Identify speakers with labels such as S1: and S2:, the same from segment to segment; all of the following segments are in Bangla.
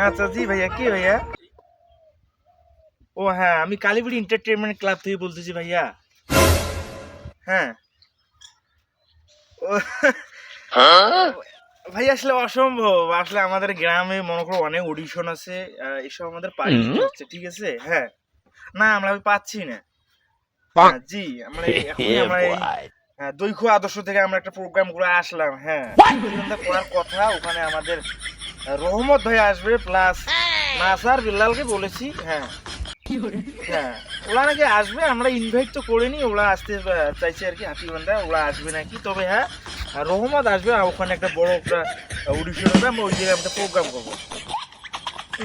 S1: আচ্ছা জি ভাইয়া, কি ভাইয়া? ও হ্যাঁ, আমি কালীবাড়ি এন্টারটেইনমেন্ট ক্লাব থেকে বলতেছি ভাইয়া। হ্যাঁ। ও ভাই আসলে অসম্ভব। আসলে আমাদের গ্রামে মনে করো অনেক অডিশন আছে। এসব আমাদের পাড়ি দিতে হচ্ছে, ঠিক আছে? হ্যাঁ। না আমরা পাচ্ছি না। হ্যাঁ, জি। আমরা এখনই আমরা এই দৈঘ্য আদর্শ থেকে আমরা একটা প্রোগ্রাম করে আসলাম। হ্যাঁ, প্রতিদ্বন্দ্বিতা করার কথা। ওখানে আমাদের রহমত ভাই আসবে, প্লাস নাসার বিল্লালকে বলেছি। হ্যাঁ, হ্যাঁ, ওরা নাকি আসবে। আমরা ইনভাইট তো করিনি, ওরা আসতে চাইছে আর কি। হাতিবান্ধা ওরা আসবে নাকি। তবে হ্যাঁ, রহমত আসবে। আর ওখানে একটা বড় একটা অডিশন হবে, আমরা ওই জায়গায় একটা প্রোগ্রাম করবো।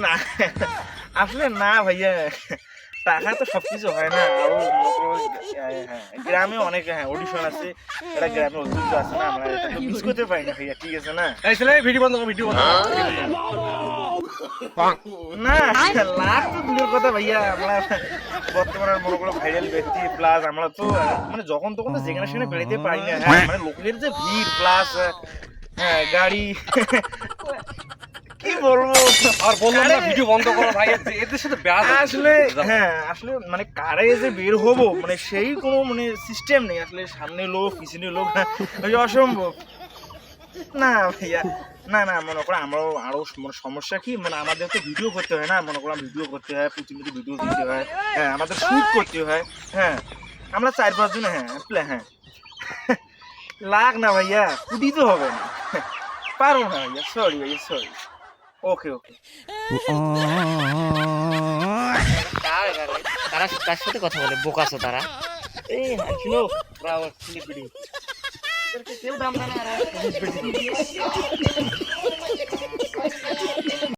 S1: না আসলে না ভাইয়া, টাকা তো সবকিছু হয় না। আরো হ্যাঁ, গ্রামে অনেক হ্যাঁ অডিশন আছে। এটা গ্রামে ঐতিহ্য আছে না, আমরা এটা তো মিস করতে পারি না ভাইয়া, ঠিক আছে না?
S2: এই ছেলে ভিডিও বন্ধ কর, ভিডিও বন্ধ কর।
S1: না লাখ তো দূরের কথা ভাইয়া, আমরা বর্তমানে মনে করো ভাইরাল ব্যক্তি, প্লাস আমরা তো মানে যখন তখন তো যেখানে সেখানে বেরোতে পারি না। হ্যাঁ, মানে লোকের যে ভিড়, প্লাস হ্যাঁ গাড়ি কি বলবো
S2: আর বললাম না
S1: আরে,
S2: ভিডিও বন্ধ করো ভাই, এদের সাথে ব্যাস
S1: আসলে হ্যাঁ আসলে মানে কারে যে বের হবো মানে সেই কোনো মানে সিস্টেম নেই। আসলে সামনে লোক পিছনে লোক, ওই অসম্ভব। না ভাইয়া, না না, মনে করো আমরাও আরো মানে সমস্যা কি, মানে আমাদের তো ভিডিও করতে হয় না, মনে করো ভিডিও করতে হয়, প্রতিনিয়ত ভিডিও দিতে হয়। হ্যাঁ, আমাদের শুট করতে হয়। হ্ঁ, আমরা 4-5 জন। হ্যাঁ হ্যাঁ, লাগ না ভাইয়া, দিতে হবে না, পারবো না ভাইয়া, সরি ভাইয়া, সরি। ওকে ওকে।
S3: তারা তার সাথে কথা বলে বোকাছো তারা। এই শুনো, ওরা আবার সিলেক্ট ভিডিও। কেউ দাম দেয় না,